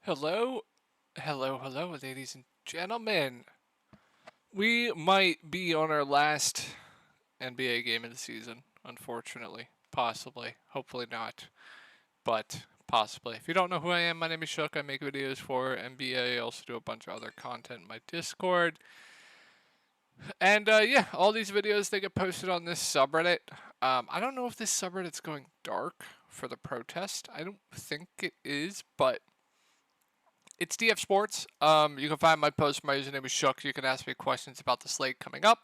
Hello, hello, ladies and gentlemen. We might be on our last NBA game of the season, unfortunately. Possibly. Hopefully not. But possibly. If you don't know who I am, my name is Shook. I make videos for NBA. I also do a bunch of other content in my Discord. And yeah, all these videos, they get posted on this subreddit. I don't know if this subreddit's going dark for the protest. I don't think it is, but it's DF Sports. You can find my post. My username is Shook. You can ask me questions about the slate coming up,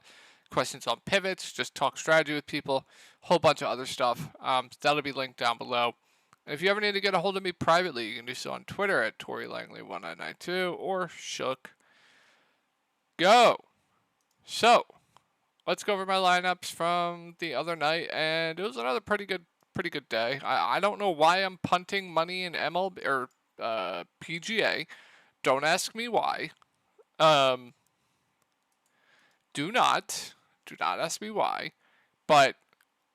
questions on pivots, just talk strategy with people, a whole bunch of other stuff. That'll be linked down below. And if you ever need to get a hold of me privately, you can do so on Twitter at ToryLangley1992 or Shook. Go. So let's go over my lineups from the other night, and it was another pretty good day. I don't know why I'm punting money in MLB or PGA. Don't ask me why. Um, do not ask me why. But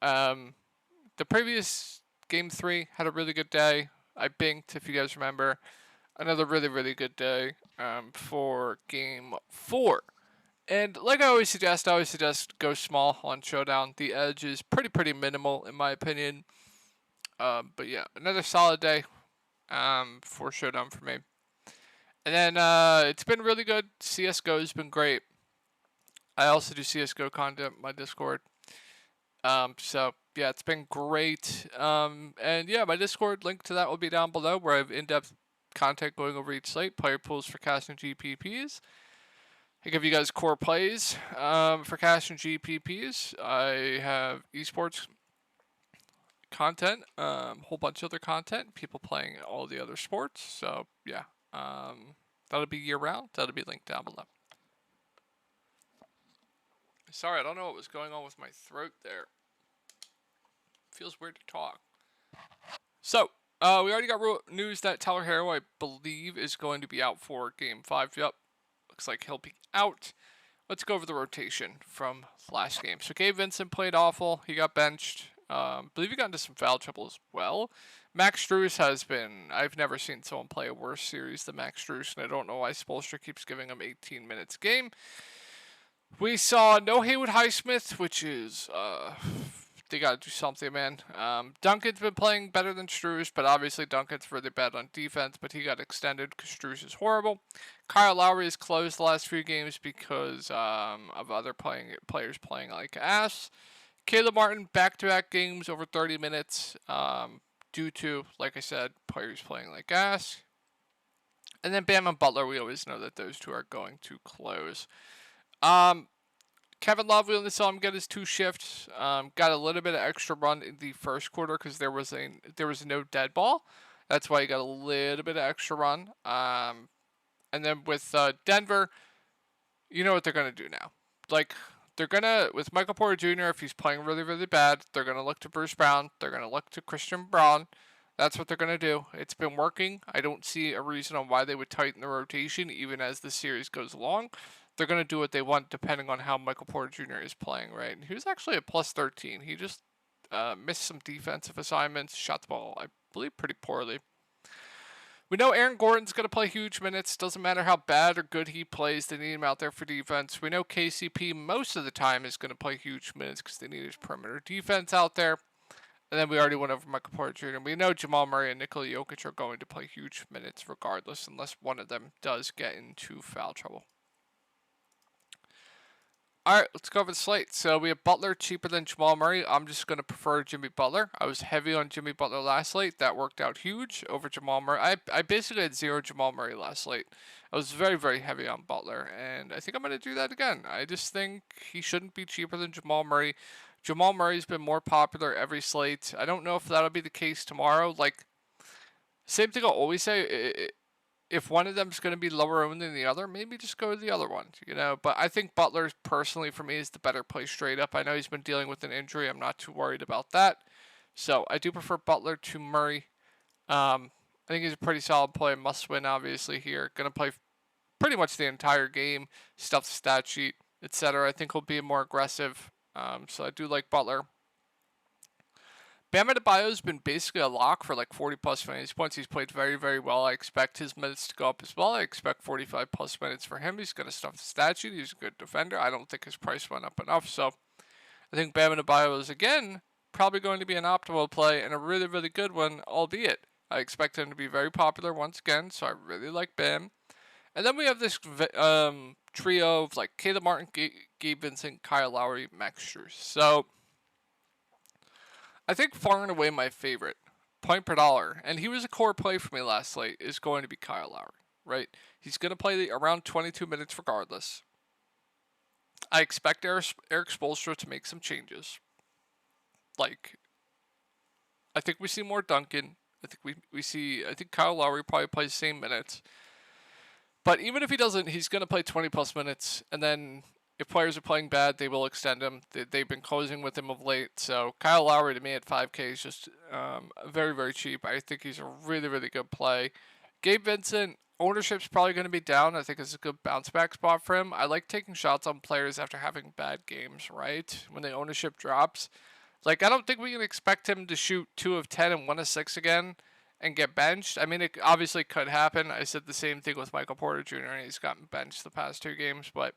the previous game 3 had a really good day. I binked, if you guys remember. Another really good day for game 4. And like I always suggest go small on Showdown. The edge is pretty minimal in my opinion. But yeah, another solid day for Showdown for me. And then it's been really good. CSGO has been great. I also do CSGO content on my Discord. So yeah, it's been great. And yeah, my Discord link to that will be down below, where I have in-depth content going over each slate, player pools for cash and GPPs. I give you guys core plays for cash and GPPs. I have esports content, whole bunch of other content, people playing all the other sports. So yeah, that'll be year round. That'll be linked down below. Sorry, I don't know what was going on with my throat there. Feels weird to talk. So we already got news that Tyler Herro, I believe, is going to be out for Game 5. Yep, looks like he'll be out. Let's go over the rotation from last game. So Gabe Vincent played awful. He got benched. I believe he got into some foul trouble as well. Max Strus has been... I've never seen someone play a worse series than Max Strus, and I don't know why Spoelstra keeps giving him 18 minutes a game. We saw no Haywood Highsmith, which is... they got to do something, man. Duncan's been playing better than Strus, but obviously Duncan's really bad on defense, but he got extended because Strus is horrible. Kyle Lowry has closed the last few games because of other players playing like ass. Caleb Martin, back-to-back games over 30 minutes due to, like I said, players playing like ass. And then Bam and Butler, we always know that those two are going to close. Kevin Love, we only saw him get his 2 shifts. Got a little bit of extra run in the first quarter because there was no dead ball. That's why he got a little bit of extra run. And then with Denver, you know what they're going to do now. Like, they're going to, with Michael Porter Jr., if he's playing really bad, they're going to look to Bruce Brown. They're going to look to Christian Braun. That's what they're going to do. It's been working. I don't see a reason on why they would tighten the rotation, even as the series goes along. They're going to do what they want depending on how Michael Porter Jr. is playing, right? And he was actually at plus 13. He just missed some defensive assignments, shot the ball, I believe, pretty poorly. We know Aaron Gordon's going to play huge minutes. Doesn't matter how bad or good he plays. They need him out there for defense. We know KCP most of the time is going to play huge minutes because they need his perimeter defense out there. And then we already went over Michael Porter Jr. We know Jamal Murray and Nikola Jokic are going to play huge minutes regardless, unless one of them does get into foul trouble. Alright, let's go over the slate. So we have Butler cheaper than Jamal Murray. I'm just going to prefer Jimmy Butler. I was heavy on Jimmy Butler last slate. That worked out huge over Jamal Murray. I basically had 0 Jamal Murray last slate. I was very heavy on Butler, and I think I'm going to do that again. I just think he shouldn't be cheaper than Jamal Murray. Jamal Murray's been more popular every slate. I don't know if that'll be the case tomorrow. Like, same thing I'll always say. If one of them is going to be lower owned than the other, maybe just go to the other one, you know. But I think Butler, personally, for me, is the better play straight up. I know he's been dealing with an injury. I'm not too worried about that. So I do prefer Butler to Murray. I think he's a pretty solid play. Must win, obviously, here. Going to play pretty much the entire game. Stuff the stat sheet, etc. I think he'll be more aggressive. So I do like Butler. Bam Adebayo's been basically a lock for like 40 plus fantasy points. He's played very, very well. I expect his minutes to go up as well. I expect 45 plus minutes for him. He's going to stuff the stat sheet. He's a good defender. I don't think his price went up enough. So I think Bam Adebayo is, again, probably going to be an optimal play and a really, really good one, albeit I expect him to be very popular once again. So I really like Bam. And then we have this trio of like Caleb Martin, Gabe Vincent, Kyle Lowry, Max Strus. So I think far and away my favorite point per dollar, and he was a core play for me last slate, is going to be Kyle Lowry, right? He's going to play around 22 minutes regardless. I expect Eric Spoelstra to make some changes. Like, I think we see more Duncan. I think Kyle Lowry probably plays the same minutes. But even if he doesn't, he's going to play 20 plus minutes, and then if players are playing bad, they will extend him. They've been closing with him of late. So Kyle Lowry to me at 5K is just very, very cheap. I think he's a really, really good play. Gabe Vincent, ownership's probably going to be down. I think it's a good bounce back spot for him. I like taking shots on players after having bad games, right? When the ownership drops. Like, I don't think we can expect him to shoot 2 of 10 and 1 of 6 again and get benched. I mean, it obviously could happen. I said the same thing with Michael Porter Jr., and he's gotten benched the past 2 games, but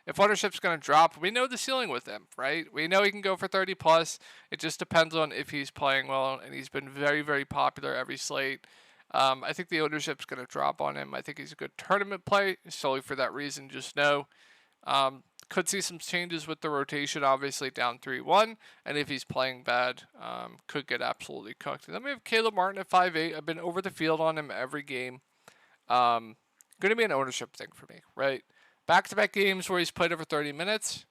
if ownership's going to drop, we know the ceiling with him, right? We know he can go for 30 plus. It just depends on if he's playing well, and he's been very, very popular every slate. I think the ownership's going to drop on him. I think he's a good tournament play, solely for that reason. Just know, could see some changes with the rotation, obviously down 3-1, and if he's playing bad, could get absolutely cooked. And then we have Caleb Martin at 5'8". I've been over the field on him every game. Going to be an ownership thing for me, right? Back-to-back games where he's played over 30 minutes.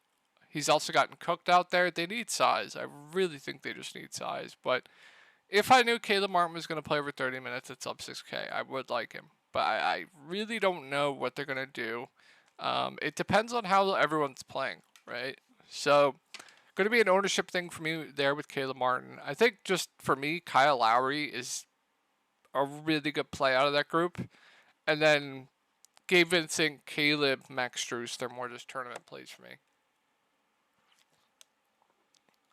He's also gotten cooked out there. They need size. I really think they just need size. But if I knew Caleb Martin was going to play over 30 minutes at sub 6K, I would like him. But I really don't know what they're going to do. It depends on how everyone's playing, right? So, going to be an ownership thing for me there with Caleb Martin. I think just for me, Kyle Lowry is a really good play out of that group. And then Gabe Vincent, Caleb, Max Strus, they're more just tournament plays for me.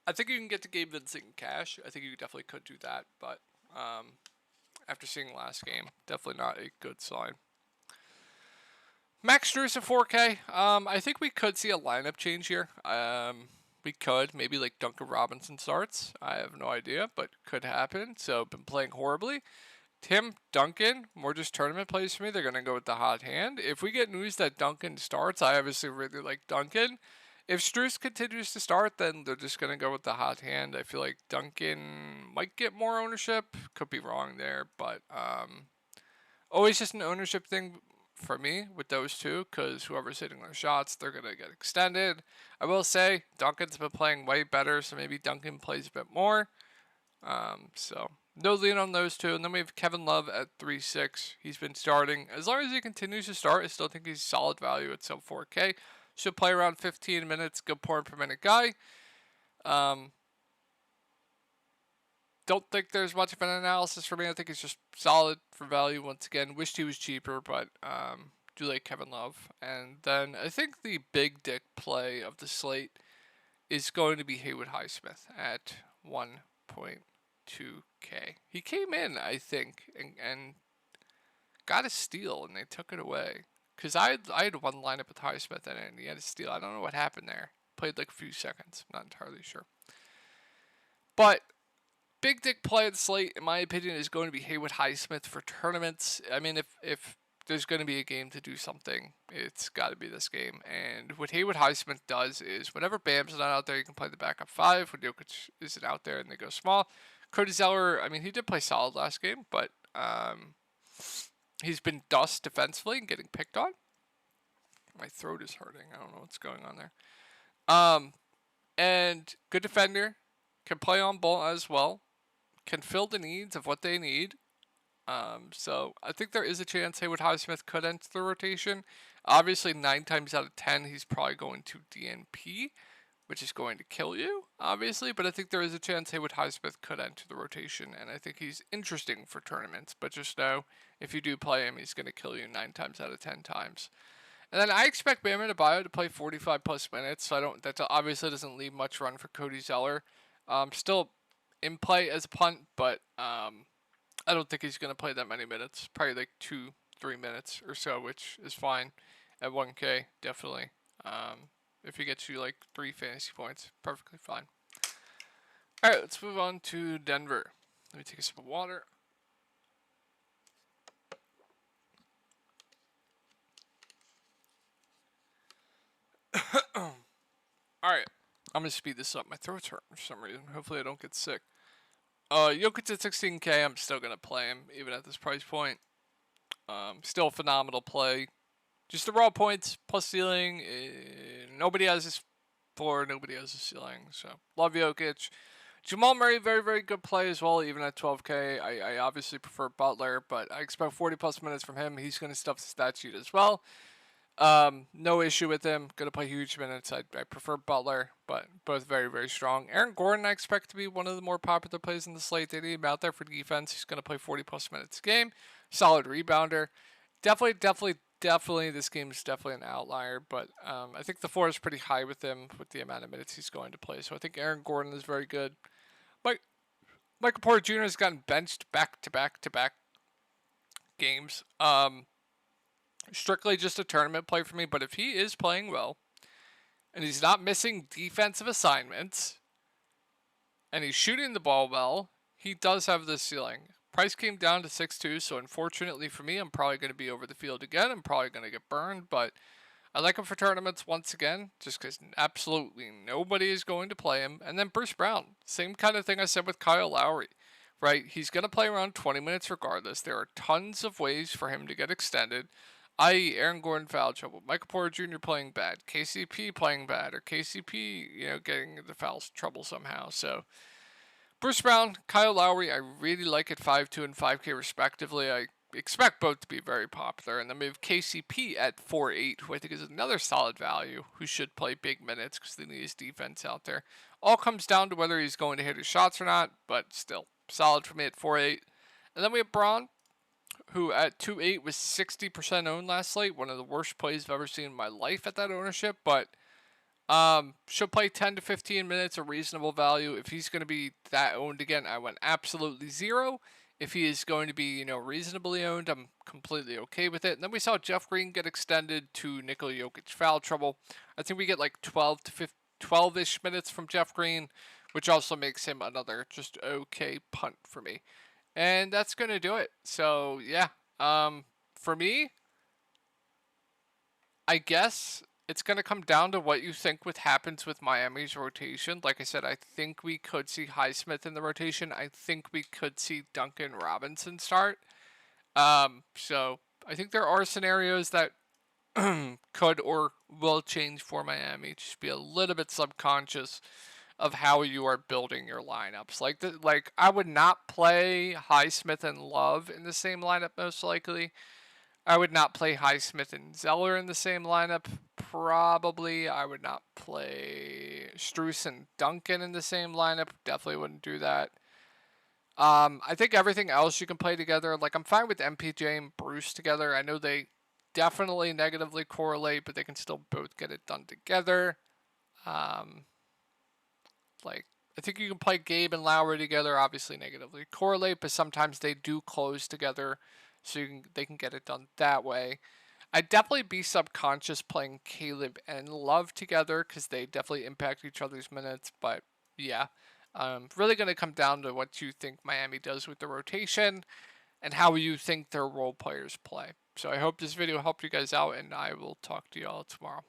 I think you can get to Gabe Vincent in cash. I think you definitely could do that, but after seeing last game, definitely not a good sign. Max Strus at 4K. I think we could see a lineup change here. We could. Maybe like Duncan Robinson starts. I have no idea, but could happen. So, been playing horribly. Tim, Duncan, more just tournament plays for me. They're going to go with the hot hand. If we get news that Duncan starts, I obviously really like Duncan. If Strus continues to start, then they're just going to go with the hot hand. I feel like Duncan might get more ownership. Could be wrong there, but always just an ownership thing for me with those two, because whoever's hitting their shots, they're going to get extended. I will say, Duncan's been playing way better, so maybe Duncan plays a bit more. So no lean on those two. And then we have Kevin Love at 3.6. He's been starting. As long as he continues to start, I still think he's solid value at sub 4K. Should play around 15 minutes. Good point per minute guy. Don't think there's much of an analysis for me. I think he's just solid for value once again. Wished he was cheaper, but do like Kevin Love. And then I think the big dick play of the slate is going to be Haywood Highsmith at 1.2K. He came in, I think, and got a steal, and they took it away. Because I had one lineup with Highsmith in it, and he had a steal. I don't know what happened there. Played like a few seconds. I'm not entirely sure. But big dick play of the slate, in my opinion, is going to be Haywood Highsmith for tournaments. I mean, if there's going to be a game to do something, it's got to be this game. And what Haywood Highsmith does is whenever Bam's not out there, you can play the backup 5. When Jokic isn't out there and they go small. Cody Zeller, I mean, he did play solid last game, but he's been dust defensively and getting picked on. My throat is hurting. I don't know what's going on there. And good defender. Can play on ball as well. Can fill the needs of what they need. So I think there is a chance Haywood Highsmith could enter the rotation. Obviously, 9 times out of 10, he's probably going to DNP, which is going to kill you, obviously. But I think there is a chance Haywood Highsmith could enter the rotation, and I think he's interesting for tournaments. But just know, if you do play him, he's going to kill you 9 times out of 10 times. And then I expect Bam Adebayo to play 45 plus minutes, so that obviously doesn't leave much run for Cody Zeller. Still in play as a punt, but I don't think he's going to play that many minutes. Probably like 2-3 minutes or so, which is fine at 1K, definitely. If he gets you like 3 fantasy points, perfectly fine. All right, let's move on to Denver. Let me take a sip of water. All right, I'm going to speed this up. My throat's hurt for some reason. Hopefully I don't get sick. Jokic at 16K, I'm still going to play him, even at this price point. Still a phenomenal play. Just the raw points plus ceiling. Nobody has his floor. Nobody has his ceiling. So, love Jokic. Jamal Murray, very, very good play as well, even at 12K. I obviously prefer Butler, but I expect 40-plus minutes from him. He's going to stuff the stat sheet as well. No issue with him. Going to play huge minutes. I prefer Butler, but both very, very strong. Aaron Gordon, I expect to be one of the more popular plays in the slate. They need him out there for defense. He's going to play 40-plus minutes a game. Solid rebounder. Definitely, this game is definitely an outlier, but I think the floor is pretty high with him with the amount of minutes he's going to play. So I think Aaron Gordon is very good. Michael Porter Jr. has gotten benched back-to-back games. Strictly just a tournament play for me, but if he is playing well, and he's not missing defensive assignments, and he's shooting the ball well, he does have the ceiling. Price came down to 6.2, so unfortunately for me, I'm probably going to be over the field again. I'm probably going to get burned, but I like him for tournaments once again, just because absolutely nobody is going to play him. And then Bruce Brown, same kind of thing I said with Kyle Lowry, right? He's going to play around 20 minutes regardless. There are tons of ways for him to get extended, i.e. Aaron Gordon foul trouble, Michael Porter Jr. playing bad, KCP playing bad, or KCP, getting the foul trouble somehow. So Bruce Brown, Kyle Lowry, I really like at 5.2 and 5K respectively. I expect both to be very popular. And then we have KCP at 4.8, who I think is another solid value, who should play big minutes because they need his defense out there. All comes down to whether he's going to hit his shots or not, but still, solid for me at 4.8. And then we have Braun, who at 2.8 was 60% owned last slate. One of the worst plays I've ever seen in my life at that ownership, but should play 10 to 15 minutes, a reasonable value. If he's going to be that owned again, I went absolutely zero. If he is going to be, reasonably owned, I'm completely okay with it. And then we saw Jeff Green get extended to Nikola Jokic foul trouble. I think we get like 12-ish minutes from Jeff Green, which also makes him another just okay punt for me. And that's going to do it. So, yeah, for me, I guess it's going to come down to what you think happens with Miami's rotation. Like I said, I think we could see Highsmith in the rotation. I think we could see Duncan Robinson start. So I think there are scenarios that could or will change for Miami. Just be a little bit subconscious of how you are building your lineups. Like I would not play Highsmith and Love in the same lineup most likely. I would not play Highsmith and Zeller in the same lineup. Probably I would not play Strus and Duncan in the same lineup. Definitely wouldn't do that. I think everything else you can play together. Like I'm fine with MPJ and Bruce together. I know they definitely negatively correlate, but they can still both get it done together. I think you can play Gabe and Lowry together, obviously negatively correlate, but sometimes they do close together, so they can get it done that way. I'd definitely be subconscious playing Caleb and Love together because they definitely impact each other's minutes, but yeah. Really going to come down to what you think Miami does with the rotation and how you think their role players play. So I hope this video helped you guys out, and I will talk to you all tomorrow.